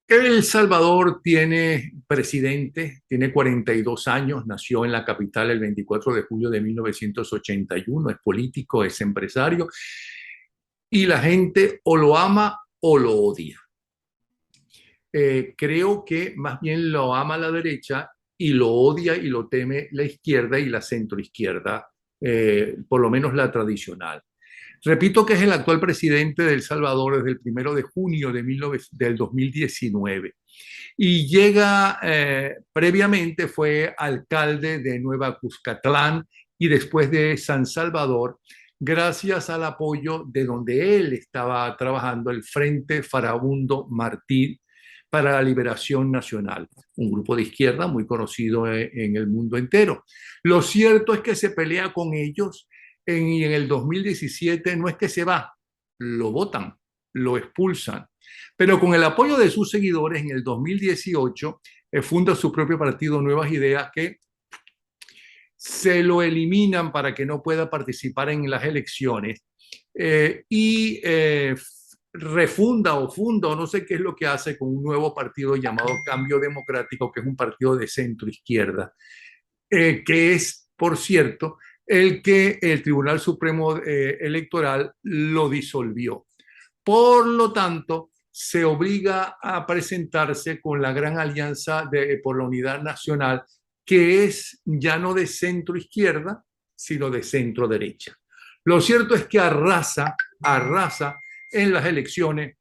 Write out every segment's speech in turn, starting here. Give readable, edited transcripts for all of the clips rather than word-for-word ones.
El Salvador tiene presidente, tiene 42 años, nació en la capital el 24 de julio de 1981, es político, es empresario y la gente o lo ama o lo odia. Creo que más bien lo ama la derecha y lo odia y lo teme la izquierda y la centroizquierda, por lo menos la tradicional. Repito que es el actual presidente de El Salvador desde el 1 de junio del 2019 y llega, previamente fue alcalde de Nueva Cuscatlán y después de San Salvador, gracias al apoyo de donde él estaba trabajando, el Frente Farabundo Martí para la Liberación Nacional, un grupo de izquierda muy conocido en el mundo entero. Lo cierto es que se pelea con ellos y en el 2017 no es que se va, lo votan, lo expulsan. Pero con el apoyo de sus seguidores, en el 2018 funda su propio partido Nuevas Ideas, que se lo eliminan para que no pueda participar en las elecciones y refunda o funda o no sé qué es lo que hace con un nuevo partido llamado Cambio Democrático, que es un partido de centro izquierda, que es, por cierto, el que el Tribunal Supremo Electoral lo disolvió. Por lo tanto, se obliga a presentarse con la gran alianza por la unidad nacional, que es ya no de centro izquierda, sino de centro derecha. Lo cierto es que arrasa en las elecciones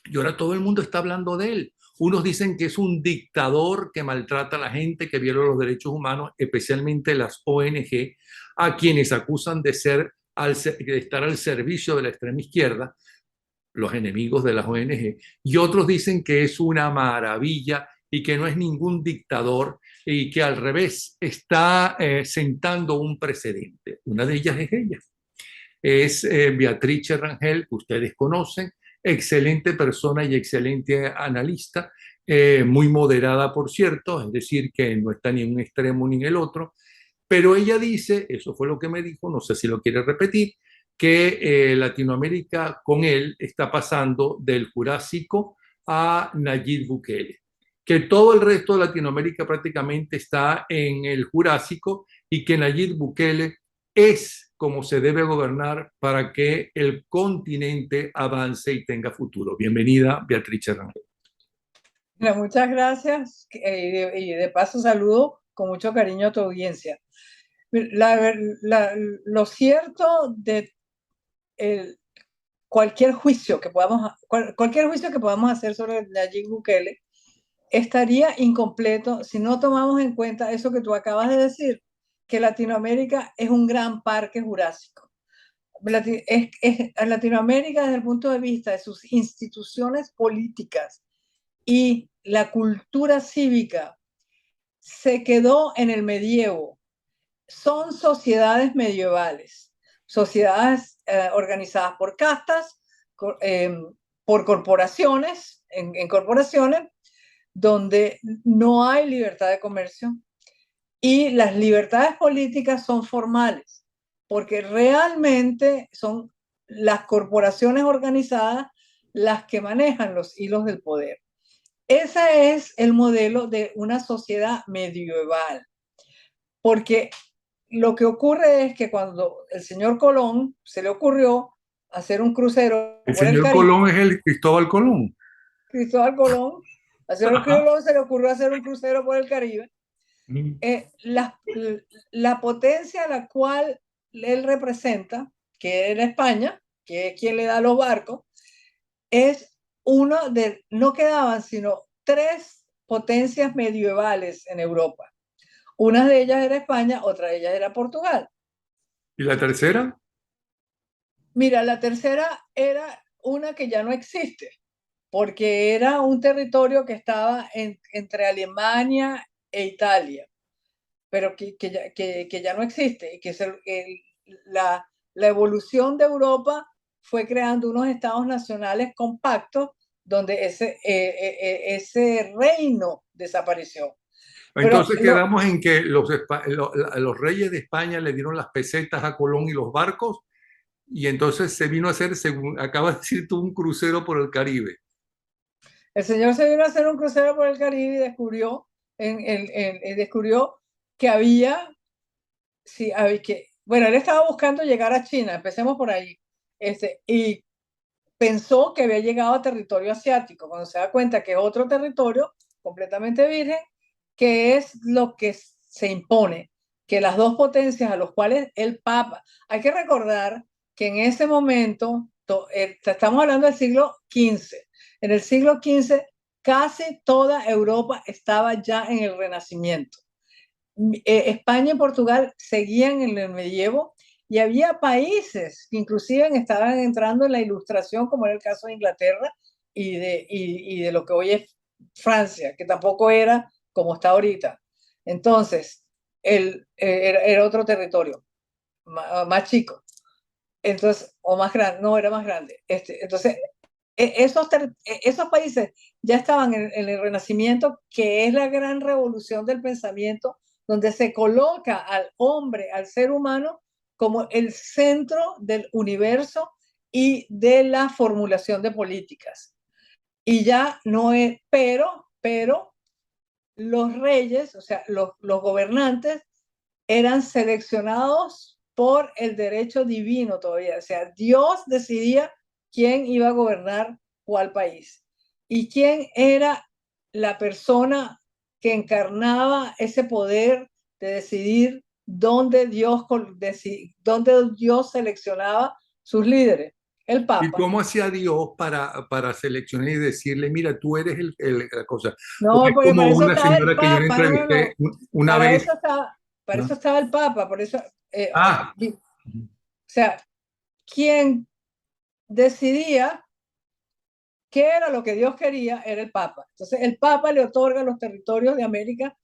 y ahora todo el mundo está hablando de él. Unos dicen que es un dictador que maltrata a la gente, que viola los derechos humanos, especialmente las ONG, a quienes acusan de de estar al servicio de la extrema izquierda, los enemigos de las ONG, y otros dicen que es una maravilla y que no es ningún dictador y que al revés está sentando un precedente. Una de ellas es ella, es Beatriz Rangel, que ustedes conocen, excelente persona y excelente analista, muy moderada, por cierto, es decir, que no está ni en un extremo ni en el otro, pero ella dice, eso fue lo que me dijo, no sé si lo quiere repetir, que Latinoamérica con él está pasando del Jurásico a Nayib Bukele, que todo el resto de Latinoamérica prácticamente está en el Jurásico y que Nayib Bukele es como se debe gobernar para que el continente avance y tenga futuro. Bienvenida, Beatriz Rangel. Bueno, muchas gracias y de paso saludo con mucho cariño a tu audiencia. Lo cierto de el, cualquier juicio que podamos hacer sobre Nayib Bukele estaría incompleto si no tomamos en cuenta eso que tú acabas de decir, que Latinoamérica es un gran parque jurásico. Latinoamérica, desde el punto de vista de sus instituciones políticas y la cultura cívica, se quedó en el medievo. Son sociedades medievales, sociedades organizadas por castas, por corporaciones, en corporaciones, donde no hay libertad de comercio y las libertades políticas son formales, porque realmente son las corporaciones organizadas las que manejan los hilos del poder. Ese es el modelo de una sociedad medieval, porque lo que ocurre es que cuando el señor Colón se le ocurrió hacer un crucero El por el señor Caribe, Colón es el Cristóbal Colón. Cristóbal Colón, al señor Ajá. Colón se le ocurrió hacer un crucero por el Caribe, eh, la, la potencia a la cual él representa, que era España, que es quien le da los barcos, es uno de, no quedaban sino tres potencias medievales en Europa. Una de ellas era España, otra de ellas era Portugal. ¿Y la tercera? Mira, la tercera era una que ya no existe, porque era un territorio que estaba entre Alemania e Italia, pero que ya no existe, y que es la evolución de Europa fue creando unos estados nacionales compactos donde ese reino desapareció. Pero Entonces quedamos en que los reyes de España le dieron las pesetas a Colón y los barcos, y entonces se vino a hacer, según acabas de decir tú, un crucero por el Caribe. El señor se vino a hacer un crucero por el Caribe y descubrió, descubrió que había, sí, bueno, él estaba buscando llegar a China, empecemos por ahí, y pensó que había llegado a territorio asiático, cuando se da cuenta que es otro territorio completamente virgen, que es lo que se impone, que las dos potencias a los cuales el Papa, hay que recordar que en ese momento, estamos hablando del siglo XV, en el siglo XV casi toda Europa estaba ya en el Renacimiento. España y Portugal seguían en el medievo y había países que inclusive estaban entrando en la ilustración, como era el caso de Inglaterra y de lo que hoy es Francia, que tampoco era como está ahorita. Entonces, era otro territorio, más chico. Entonces, o más grande, no, era más grande. Entonces, esos países ya estaban en el Renacimiento, que es la gran revolución del pensamiento, donde se coloca al hombre, al ser humano, como el centro del universo y de la formulación de políticas. Y ya no es, pero los reyes, o sea, los gobernantes, eran seleccionados por el derecho divino todavía. O sea, Dios decidía quién iba a gobernar cuál país y quién era la persona que encarnaba ese poder de decidir dónde Dios seleccionaba sus líderes, el ¿Y Papa. cómo hacía Dios para seleccionar y decirle, mira, tú eres la cosa? O No, es porque como para eso una estaba el señora que yo le Papa, no, no, entrevisté no. una Para vez, eso estaba, para eso ¿no? estaba el Papa, por eso, Ah, o sea, quien decidía qué era lo que Dios quería era el Papa. Entonces, el Papa le otorga los territorios de América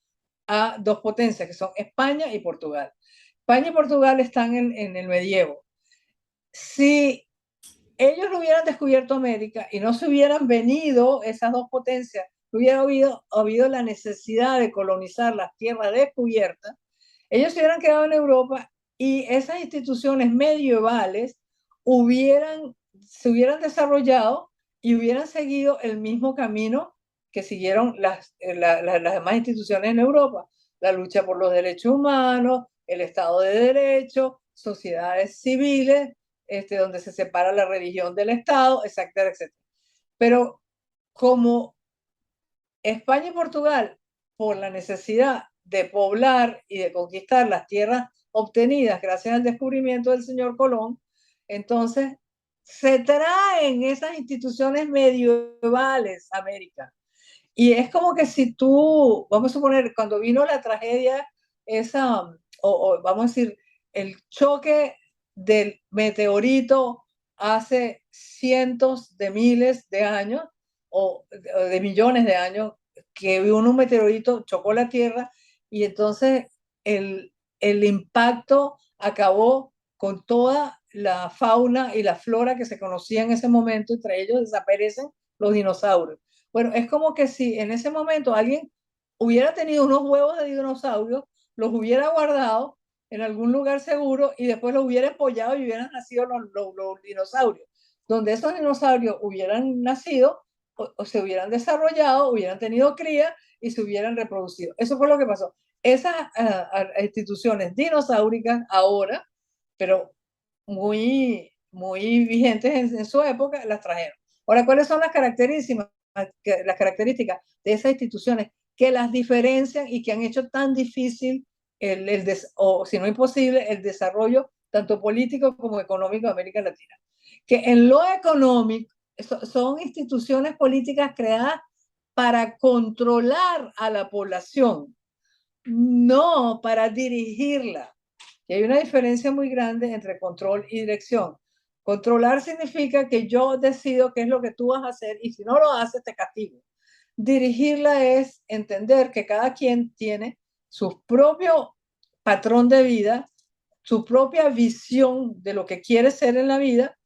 a dos potencias, que son España y Portugal. España y Portugal están en el medievo. Si ellos no hubieran descubierto América y no se hubieran venido esas dos potencias, no hubiera habido la necesidad de colonizar las tierras descubiertas, ellos se hubieran quedado en Europa y esas instituciones medievales se hubieran desarrollado y hubieran seguido el mismo camino que siguieron las demás instituciones en Europa. La lucha por los derechos humanos, el Estado de Derecho, sociedades civiles, donde se separa la religión del Estado, etcétera, etcétera. Pero como España y Portugal, por la necesidad de poblar y de conquistar las tierras obtenidas gracias al descubrimiento del señor Colón, entonces se traen esas instituciones medievales a América. Y es como que si tú, vamos a suponer, cuando vino la tragedia, esa, o vamos a decir, el choque del meteorito hace cientos de miles de años o de millones de años, que un meteorito chocó la Tierra y entonces el impacto acabó con toda la fauna y la flora que se conocía en ese momento, entre ellos desaparecen los dinosaurios. Bueno, es como que si en ese momento alguien hubiera tenido unos huevos de dinosaurio, los hubiera guardado en algún lugar seguro y después los hubiera empollado y hubieran nacido los dinosaurios. Donde esos dinosaurios hubieran nacido o se hubieran desarrollado, hubieran tenido cría y se hubieran reproducido. Eso fue lo que pasó. Esas instituciones dinosauricas ahora, pero muy vigentes en su época, las trajeron. Ahora, ¿cuáles son las características de esas instituciones que las diferencian y que han hecho tan difícil o si no imposible, el desarrollo tanto político como económico de América Latina? Que en lo económico son instituciones políticas creadas para controlar a la población, no para dirigirla. Y hay una diferencia muy grande entre control y dirección. Controlar significa que yo decido qué es lo que tú vas a hacer y si no lo haces te castigo. Dirigirla es entender que cada quien tiene su propio patrón de vida, su propia visión de lo que quiere ser en la vida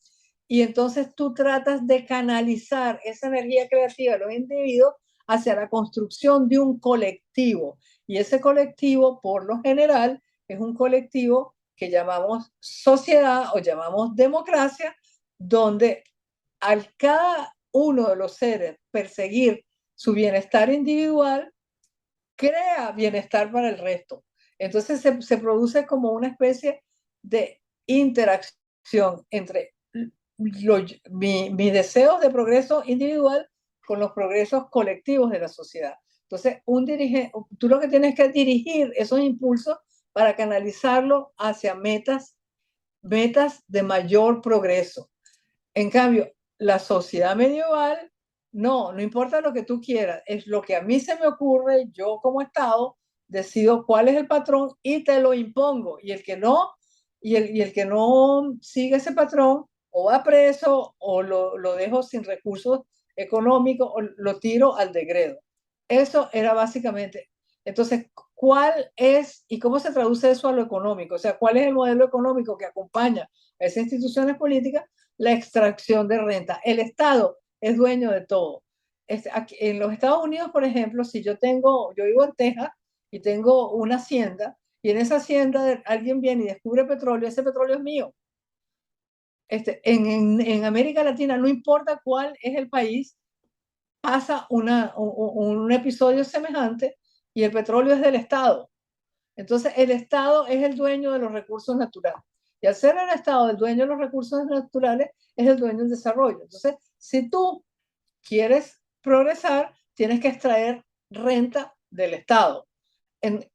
y entonces tú tratas de canalizar esa energía creativa de los individuos hacia la construcción de un colectivo. Y ese colectivo, por lo general, es un colectivo que llamamos sociedad o llamamos democracia, donde cada uno de los seres perseguir su bienestar individual, crea bienestar para el resto. Entonces se produce como una especie de interacción entre mis deseos de progreso individual con los progresos colectivos de la sociedad. Entonces, tú lo que tienes que dirigir esos impulsos para canalizarlo hacia metas de mayor progreso. En cambio, la sociedad medieval, no importa lo que tú quieras, es lo que a mí se me ocurre, yo como Estado decido cuál es el patrón y te lo impongo. Y el que no, el que no sigue ese patrón, o va preso, o lo dejo sin recursos económicos, o lo tiro al degredo. Eso era básicamente. Entonces, ¿cuál es y cómo se traduce eso a lo económico? O sea, ¿cuál es el modelo económico que acompaña a esas instituciones políticas? La extracción de renta. El Estado es dueño de todo. Aquí, en los Estados Unidos, por ejemplo, si yo vivo en Texas y tengo una hacienda, y en esa hacienda alguien viene y descubre petróleo, ese petróleo es mío. En América Latina, no importa cuál es el país, pasa un episodio semejante y el petróleo es del Estado. Entonces, el Estado es el dueño de los recursos naturales. Y al ser el Estado el dueño de los recursos naturales, es el dueño del desarrollo. Entonces, si tú quieres progresar, tienes que extraer renta del Estado.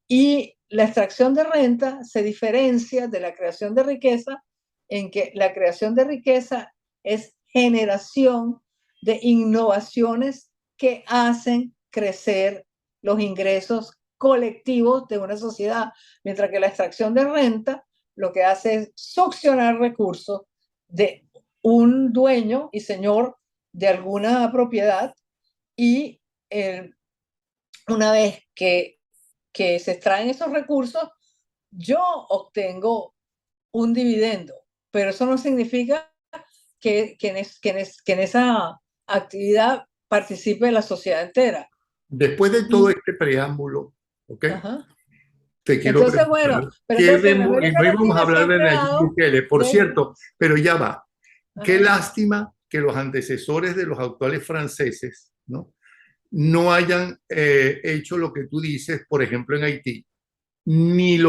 Y la extracción de renta se diferencia de la creación de riqueza en que la creación de riqueza es generación de innovaciones que hacen crecer los ingresos colectivos de una sociedad, mientras que la extracción de renta lo que hace es succionar recursos de un dueño y señor de alguna propiedad y una vez que se extraen esos recursos, yo obtengo un dividendo, pero eso no significa que en esa actividad participe la sociedad entera. Después de todo este preámbulo, ¿ok? Ajá. Te quiero Entonces, bueno, preguntar, pero entonces en y América no íbamos a Latina se hablar han de Nayib creado, Bukele, por cierto, pero ya va. Qué ajá, lástima que los antecesores de los actuales franceses, ¿no? No hayan hecho lo que tú dices, por ejemplo, en Haití, ni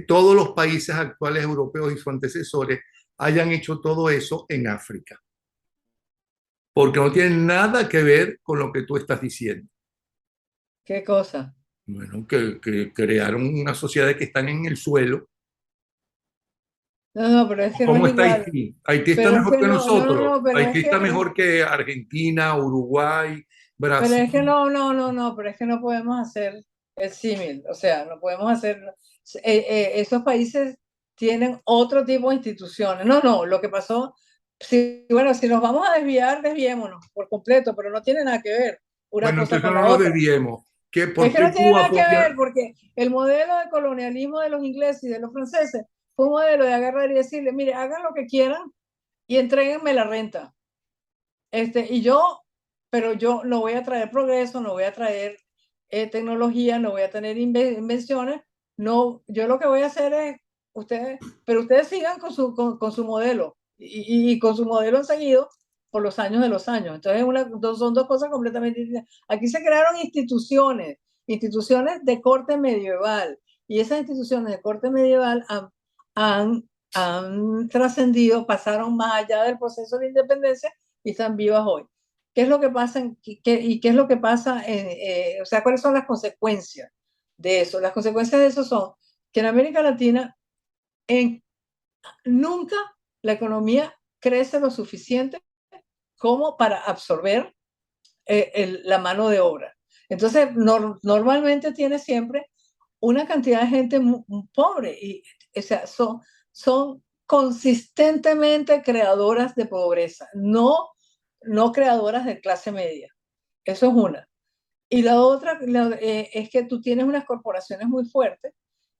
todos los países actuales europeos y sus antecesores hayan hecho todo eso en África, porque no tiene nada que ver con lo que tú estás diciendo. ¿qué cosa? Bueno, que crearon una sociedad que están en el suelo. No, pero es que no es ¿Cómo está igual. Haití? Haití está Pero es mejor que que nosotros. pero Haití está mejor que Argentina, Uruguay, pero Brasil. es que pero es que no podemos hacer el símil, o sea, no podemos hacer, esos países tienen otro tipo de instituciones. Lo que pasó, bueno, si nos vamos a desviar, desviémonos por completo, pero no tiene nada que ver una Bueno, cosa entonces con no la nos otra. desviemos. Es ¿Por que qué no tiene tú nada que apoyas? ver, porque el modelo de colonialismo de los ingleses y de los franceses fue un modelo de agarrar y decirle, mire, hagan lo que quieran y entréguenme la renta. Y pero yo no voy a traer progreso, no voy a traer tecnología, no voy a tener invenciones, no, yo lo que voy a hacer es, pero ustedes sigan con su modelo y con su modelo han seguido por los años de los años. Entonces son dos cosas completamente distintas. Aquí se crearon instituciones de corte medieval y esas instituciones de corte medieval han trascendido, pasaron más allá del proceso de independencia y están vivas hoy. ¿Qué es lo que pasa? ¿Y qué es lo que pasa? O sea, ¿cuáles son las consecuencias de eso? Las consecuencias de eso son que en América Latina nunca la economía crece lo suficiente como para absorber la mano de obra. Entonces, normalmente tiene siempre una cantidad de gente muy pobre y, o sea, son consistentemente creadoras de pobreza, no creadoras de clase media. Eso es una. Y la otra es que tú tienes unas corporaciones muy fuertes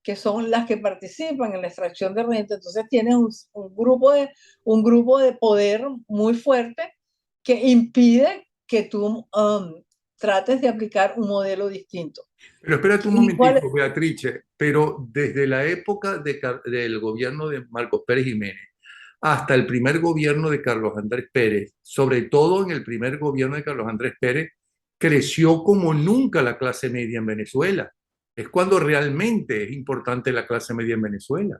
que son las que participan en la extracción de renta. Entonces tienes un grupo de poder muy fuerte que impide que tú trates de aplicar un modelo distinto. Pero espérate un ¿Y cuál? momentico, Beatrice, pero desde la época del gobierno de Marcos Pérez Jiménez hasta el primer gobierno de Carlos Andrés Pérez, sobre todo en el primer gobierno de Carlos Andrés Pérez, creció como nunca la clase media en Venezuela. Es cuando realmente es importante la clase media en Venezuela.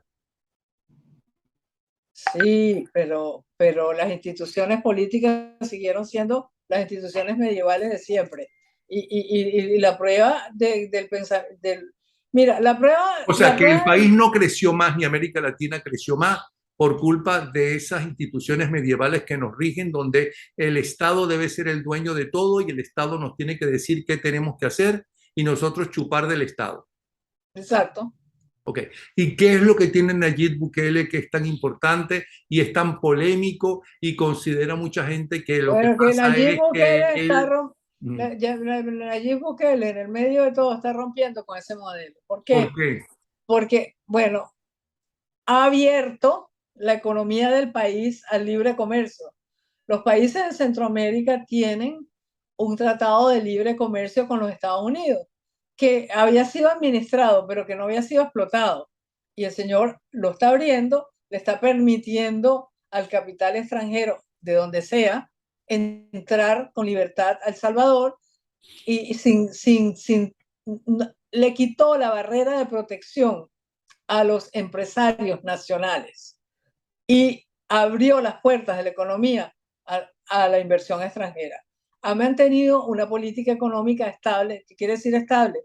Sí, pero las instituciones políticas siguieron siendo las instituciones medievales de siempre. Y la prueba del pensamiento, mira, O sea, que el país no creció más, ni América Latina creció más por culpa de esas instituciones medievales que nos rigen, donde el Estado debe ser el dueño de todo y el Estado nos tiene que decir qué tenemos que hacer y nosotros chupar del Estado. exacto. Ok. ¿Y qué es lo que tiene Nayib Bukele que es tan importante y es tan polémico y considera mucha gente que lo que Bueno, que pasa Nayib es que Bukele él... Mm, Nayib Bukele en el medio de todo está rompiendo con ese modelo. ¿Por ¿por qué? qué? Porque, bueno, ha abierto la economía del país al libre comercio. Los países de Centroamérica tienen un tratado de libre comercio con los Estados Unidos, que había sido administrado, pero que no había sido explotado. Y el señor lo está abriendo, le está permitiendo al capital extranjero, de donde sea, entrar con libertad a El Salvador y le quitó la barrera de protección a los empresarios nacionales y abrió las puertas de la economía a la inversión extranjera. Ha mantenido una política económica estable. ¿Qué quiere decir estable?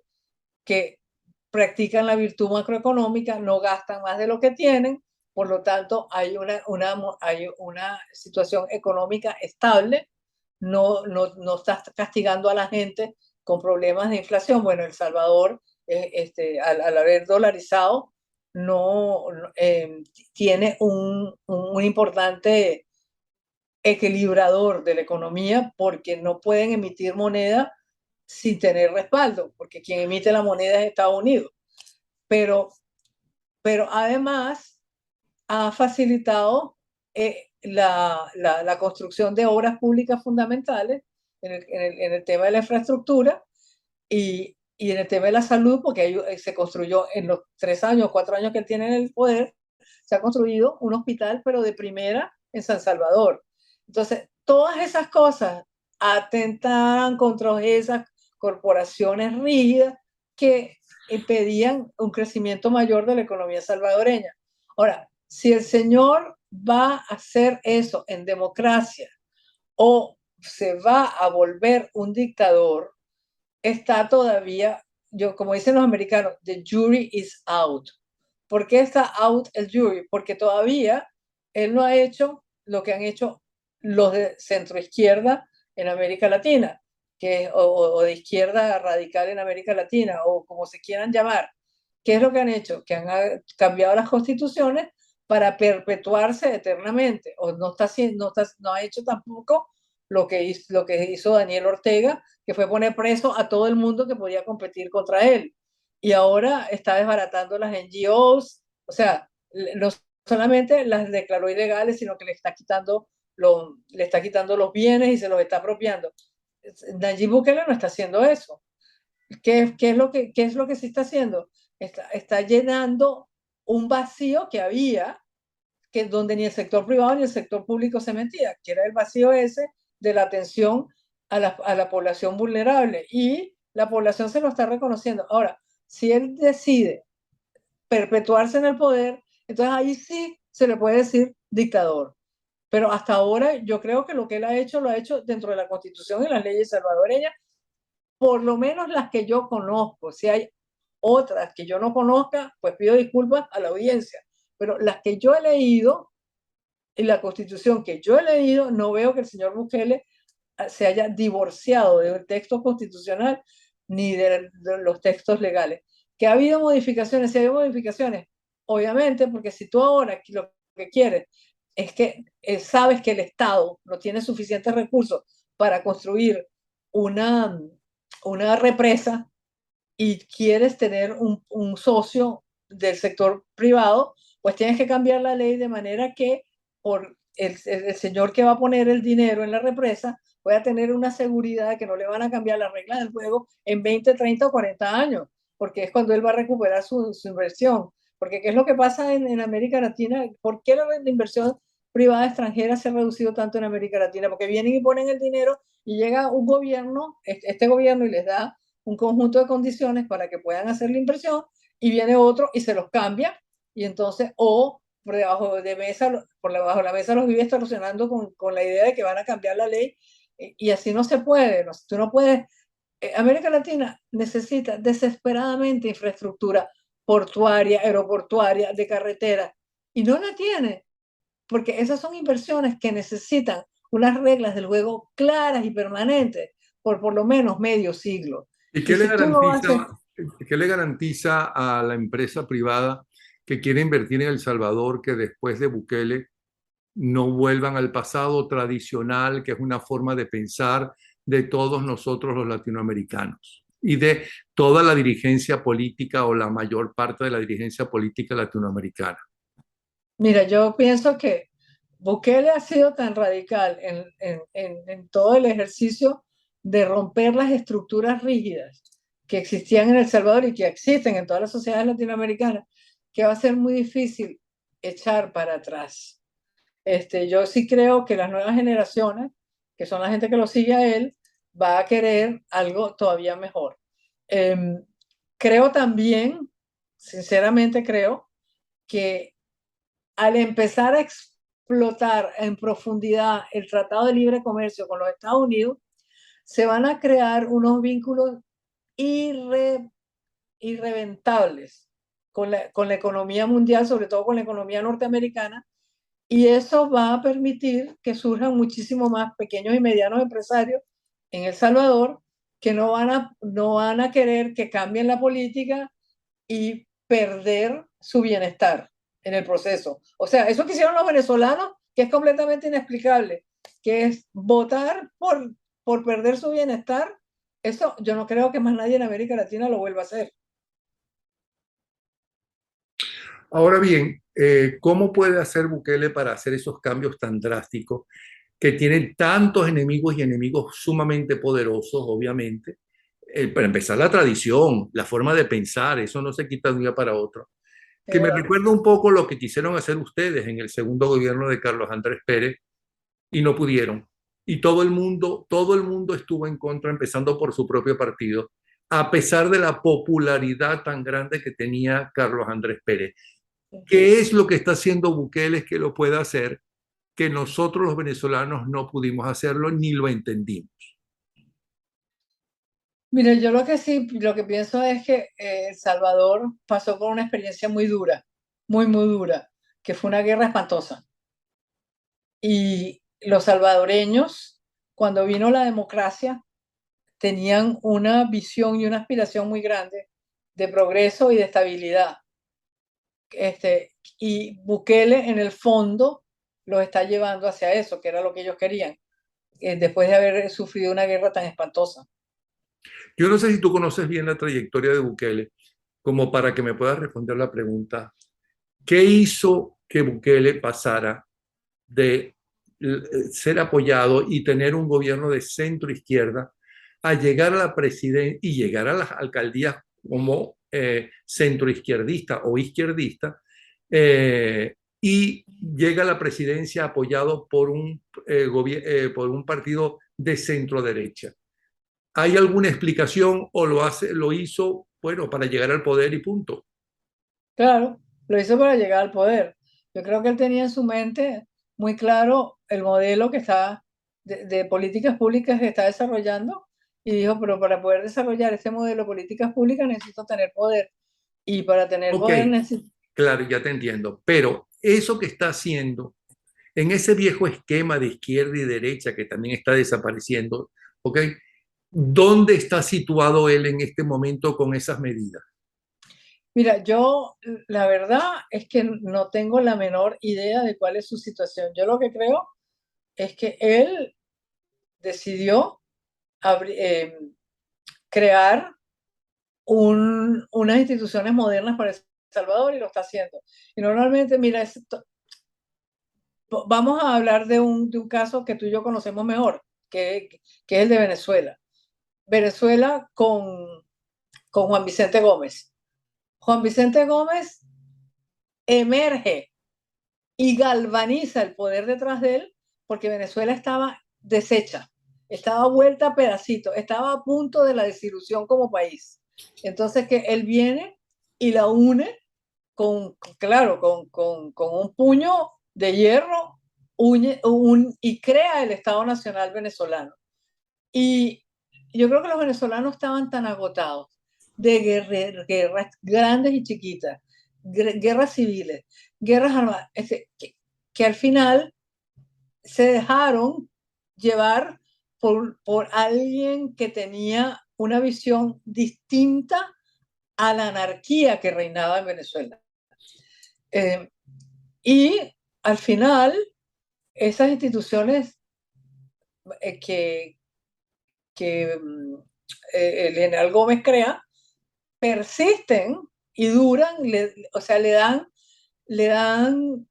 Que practican la virtud macroeconómica, no gastan más de lo que tienen, por lo tanto hay una situación económica estable, no está castigando a la gente con problemas de inflación. Bueno, El Salvador, al haber dolarizado, no tiene un importante equilibrador de la economía porque no pueden emitir moneda sin tener respaldo, porque quien emite la moneda es Estados Unidos. Pero, pero además ha facilitado la construcción de obras públicas fundamentales en el tema de la infraestructura y en el tema de la salud, porque se construyó en los 3 años, 4 años que tienen el poder, se ha construido un hospital, pero de primera en San Salvador. Entonces, todas esas cosas atentan contra esas corporaciones rígidas que impedían un crecimiento mayor de la economía salvadoreña. Ahora, si el señor va a hacer eso en democracia o se va a volver un dictador, está todavía, como dicen los americanos, the jury is out. ¿Por qué está out el jury? Porque todavía él no ha hecho lo que han hecho los de centro izquierda en América Latina, o de izquierda radical en América Latina, o como se quieran llamar. ¿Qué es lo que han hecho? Que han cambiado las constituciones para perpetuarse eternamente, o no ha hecho tampoco lo que hizo Daniel Ortega, que fue poner preso a todo el mundo que podía competir contra él. Y ahora está desbaratando las NGOs, o sea, no solamente las declaró ilegales, sino que le está quitando los bienes y se los está apropiando. Nayib Bukele no está haciendo eso. ¿Qué es lo que se está haciendo? Está llenando un vacío que había, donde ni el sector privado ni el sector público se metía, que era el vacío ese de la atención a la población vulnerable. Y la población se lo está reconociendo. Ahora, si él decide perpetuarse en el poder, entonces ahí sí se le puede decir dictador. Pero hasta ahora yo creo que lo que él ha hecho, lo ha hecho dentro de la Constitución y las leyes salvadoreñas, por lo menos las que yo conozco. Si hay otras que yo no conozca, pues pido disculpas a la audiencia. Pero las que yo he leído, en la Constitución que yo he leído, no veo que el señor Bukele se haya divorciado del texto constitucional ni de los textos legales. Que ha habido modificaciones, sí ha habido modificaciones, obviamente, porque si tú ahora lo que quieres es que sabes que el Estado no tiene suficientes recursos para construir una, una represa y quieres tener un socio del sector privado, pues tienes que cambiar la ley de manera que por el señor que va a poner el dinero en la represa pueda tener una seguridad de que no le van a cambiar las reglas del juego en 20, 30 o 40 años, porque es cuando él va a recuperar su inversión. Porque ¿qué es lo que pasa en América Latina? ¿Por qué la inversión privada extranjera se ha reducido tanto en América Latina, porque vienen y ponen el dinero y llega un gobierno, este gobierno, y les da un conjunto de condiciones para que puedan hacer la inversión, y viene otro y se los cambia, y entonces, o por debajo de mesa, por debajo de la mesa los vive extorsionando con la idea de que van a cambiar la ley, y así no se puede, tú no puedes. América Latina necesita desesperadamente infraestructura portuaria, aeroportuaria, de carretera, y no la tiene, porque esas son inversiones que necesitan unas reglas del juego claras y permanentes por lo menos medio siglo. ¿Y Y si tú no haces, qué le garantiza a la empresa privada que quiere invertir en El Salvador que después de Bukele no vuelvan al pasado tradicional, que es una forma de pensar de todos nosotros los latinoamericanos y de toda la dirigencia política o la mayor parte de la dirigencia política latinoamericana? mira, yo pienso que Bukele ha sido tan radical en todo el ejercicio de romper las estructuras rígidas que existían en El Salvador y que existen en todas las sociedades latinoamericanas, que va a ser muy difícil echar para atrás. Yo sí creo que las nuevas generaciones, que son la gente que lo sigue a él, va a querer algo todavía mejor. Em, Creo también, sinceramente creo, que al empezar a explotar en profundidad el Tratado de Libre Comercio con los Estados Unidos, se van a crear unos vínculos irreventables con la economía mundial, sobre todo con la economía norteamericana, y eso va a permitir que surjan muchísimo más pequeños y medianos empresarios en El Salvador que no van a querer que cambien la política y perder su bienestar en el proceso. O sea, eso que hicieron los venezolanos, que es completamente inexplicable, que es votar por perder su bienestar, eso yo no creo que más nadie en América Latina lo vuelva a hacer. Ahora bien, ¿cómo puede hacer Bukele para hacer esos cambios tan drásticos que tienen tantos enemigos y enemigos sumamente poderosos, obviamente? Para empezar, la tradición, la forma de pensar, eso no se quita de un día para otro. Que me ¿Verdad? recuerda un poco lo que quisieron hacer ustedes en el segundo gobierno de Carlos Andrés Pérez y no pudieron. Y todo el mundo estuvo en contra, empezando por su propio partido, a pesar de la popularidad tan grande que tenía Carlos Andrés Pérez. ¿Qué es lo que está haciendo Bukele que lo pueda hacer, que nosotros los venezolanos no pudimos hacerlo ni lo entendimos? Mire, yo lo que sí, lo que pienso es que El Salvador pasó por una experiencia muy dura, muy dura, que fue una guerra espantosa. Y los salvadoreños, cuando vino la democracia, tenían una visión y una aspiración muy grande de progreso y de estabilidad. Y Bukele, en el fondo, los está llevando hacia eso, que era lo que ellos querían, después de haber sufrido una guerra tan espantosa. Yo no sé si tú conoces bien la trayectoria de Bukele, como para que me puedas responder la pregunta, ¿qué hizo que Bukele pasara de ser apoyado y tener un gobierno de centro izquierda a llegar a la presidencia y llegar a las alcaldías como centro izquierdista o izquierdista, y llega a la presidencia apoyado por un partido de centro derecha? ¿Hay alguna explicación o lo hizo, bueno, para llegar al poder y punto? Claro, lo hizo para llegar al poder. Yo creo que él tenía en su mente muy claro el modelo que está de políticas públicas que está desarrollando, y dijo, pero para poder desarrollar este modelo de políticas públicas necesito tener poder, y para tener Ok, poder necesito. claro, ya te entiendo, pero eso que está haciendo en ese viejo esquema de izquierda y derecha que también está desapareciendo, ¿ok? ¿Dónde está situado él en este momento con esas medidas? Mira, yo la verdad es que no tengo la menor idea de cuál es su situación. Yo lo que creo es que él decidió crear unas instituciones modernas para El Salvador, y lo está haciendo. Y normalmente, mira, vamos a hablar de un caso que tú y yo conocemos mejor, que es el de Venezuela. Venezuela con Juan Vicente Gómez. Juan Vicente Gómez emerge y galvaniza el poder detrás de él, porque Venezuela estaba deshecha, estaba vuelta a pedacitos, estaba a punto de la desilusión como país. Entonces que él viene y la une claro, con un puño de hierro y crea el Estado Nacional venezolano. Y yo creo que los venezolanos estaban tan agotados de guerras grandes y chiquitas, guerras civiles, guerras armadas, que al final se dejaron llevar por alguien que tenía una visión distinta a la anarquía que reinaba en Venezuela. Y al final, esas instituciones que el general Gómez crea, persisten y duran, o sea, le dan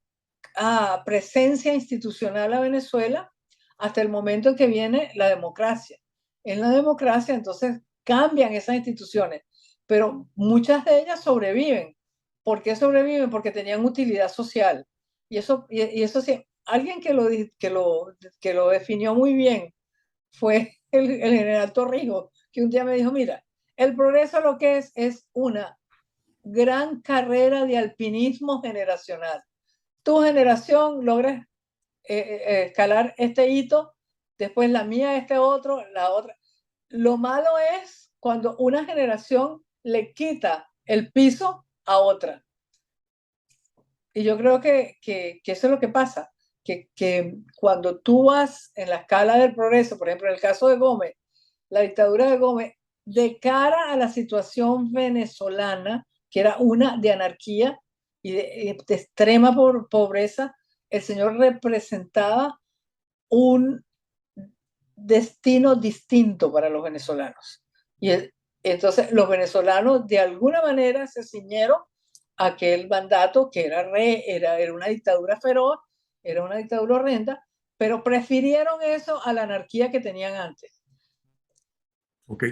presencia institucional a Venezuela hasta el momento en que viene la democracia. En la democracia, entonces, cambian esas instituciones, pero muchas de ellas sobreviven. ¿Por qué sobreviven? Porque tenían utilidad social. Y eso sí, alguien que lo definió muy bien fue el general Torrijos, que un día me dijo, mira, el progreso lo que es una gran carrera de alpinismo generacional. Tu generación logra escalar este hito, después la mía este otro, la otra. Lo malo es cuando una generación le quita el piso a otra. Y yo creo que eso es lo que pasa, que cuando tú vas en la escala del progreso, por ejemplo, en el caso de Gómez, la dictadura de Gómez, de cara a la situación venezolana, que era una de anarquía y de extrema pobreza, el señor representaba un destino distinto para los venezolanos. Y entonces los venezolanos de alguna manera se ciñeron a aquel mandato que era una dictadura feroz, era una dictadura horrenda, pero prefirieron eso a la anarquía que tenían antes. Ok.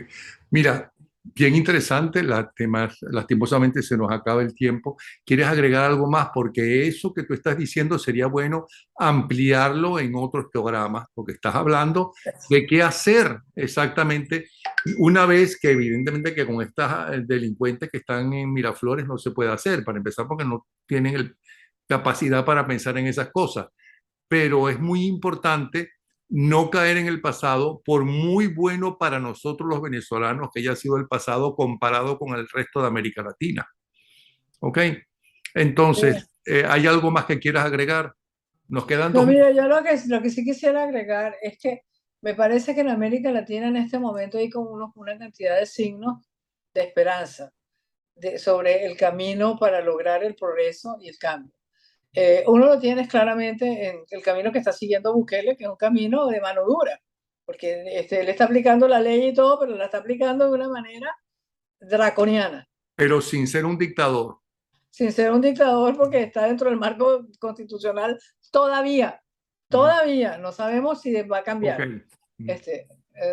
Mira, bien interesante, lastimosamente se nos acaba el tiempo. ¿Quieres agregar algo más? Porque eso que tú estás diciendo sería bueno ampliarlo en otros programas, porque estás hablando de qué hacer exactamente una vez que evidentemente que con estas delincuentes que están en Miraflores no se puede hacer, para empezar porque no tienen capacidad para pensar en esas cosas, pero es muy importante no caer en el pasado, por muy bueno para nosotros los venezolanos que haya sido el pasado comparado con el resto de América Latina. ¿Ok? Entonces, ¿hay algo más que quieras agregar? Nos quedan No, 2 minutos. mira, yo lo que sí quisiera agregar es que me parece que en América Latina en este momento hay como una cantidad de signos de esperanza sobre el camino para lograr el progreso y el cambio. Uno lo tiene claramente en el camino que está siguiendo Bukele, que es un camino de mano dura, porque él está aplicando la ley y todo, pero la está aplicando de una manera draconiana, Pero sin ser un dictador. sin ser un dictador, porque está dentro del marco constitucional todavía. Mm. Todavía no sabemos si va a Ok. cambiar. Mm.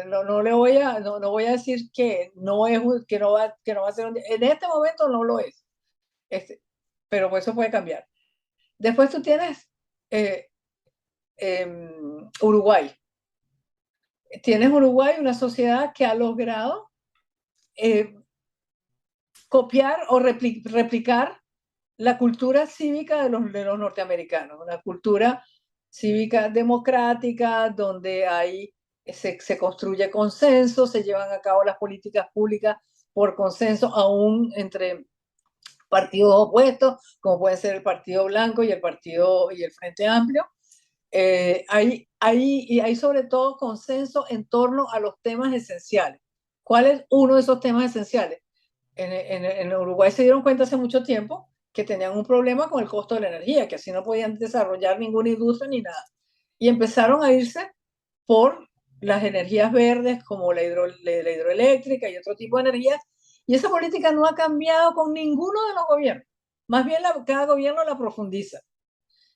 No voy a decir que no es que no va a ser en este momento no lo es. Pero pues eso puede cambiar. Después tú tienes eh, Uruguay. Tienes Uruguay, una sociedad que ha logrado eh, copiar o replicar la cultura cívica de los norteamericanos, una cultura cívica democrática donde se construye consenso, se llevan a cabo las políticas públicas por consenso, aún entre partidos opuestos, como puede ser el Partido Blanco y el Frente Amplio. Hay sobre todo consenso en torno a los temas esenciales. ¿Cuál es uno de esos temas esenciales? En Uruguay se dieron cuenta hace mucho tiempo que tenían un problema con el costo de la energía, que así no podían desarrollar ninguna industria ni nada. Y empezaron a irse por las energías verdes como la hidroeléctrica y otro tipo de energías. Y esa política no ha cambiado con ninguno de los gobiernos. Más bien cada gobierno la profundiza.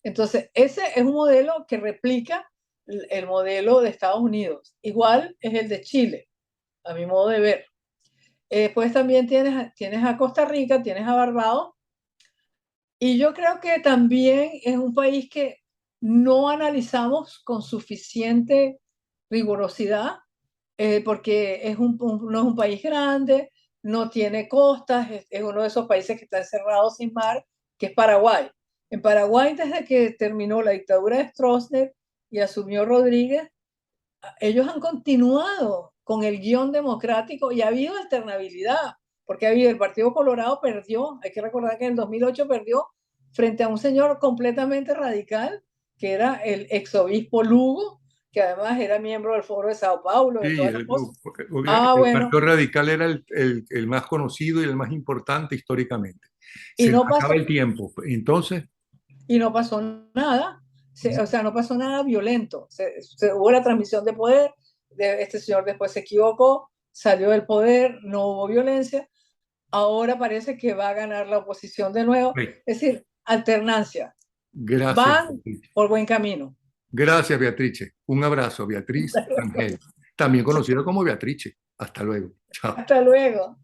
Entonces, ese es un modelo que replica el modelo de Estados Unidos. Igual es el de Chile, a mi modo de ver. Pues también tienes a Costa Rica, tienes a Barbados Y yo creo que también es un país que no analizamos con suficiente rigurosidad, porque no es un país grande, no tiene costas, es uno de esos países que está encerrado sin mar, que es Paraguay. En Paraguay, desde que terminó la dictadura de Stroessner y asumió Rodríguez, ellos han continuado con el guión democrático y ha habido alternabilidad, porque ha habido, el Partido Colorado perdió, hay que recordar que en el 2008 perdió frente a un señor completamente radical, que era el exobispo Lugo, que además era miembro del Foro de Sao Paulo, de Sí, todas las cosas. el Bueno, Partido Radical era el más conocido y el más importante históricamente. y Se nos no acaba pasó, el tiempo. Entonces, y no pasó nada, o sea, no pasó nada violento. Hubo la transmisión de poder, este señor después se equivocó, salió del poder, no hubo violencia, ahora parece que va a ganar la oposición de nuevo, sí, es decir, alternancia, gracias, van Beatrice. por buen camino. Gracias, Beatrice. Un abrazo, Beatriz Rangel, también conocida como Beatrice. Hasta luego. Chao. Hasta luego.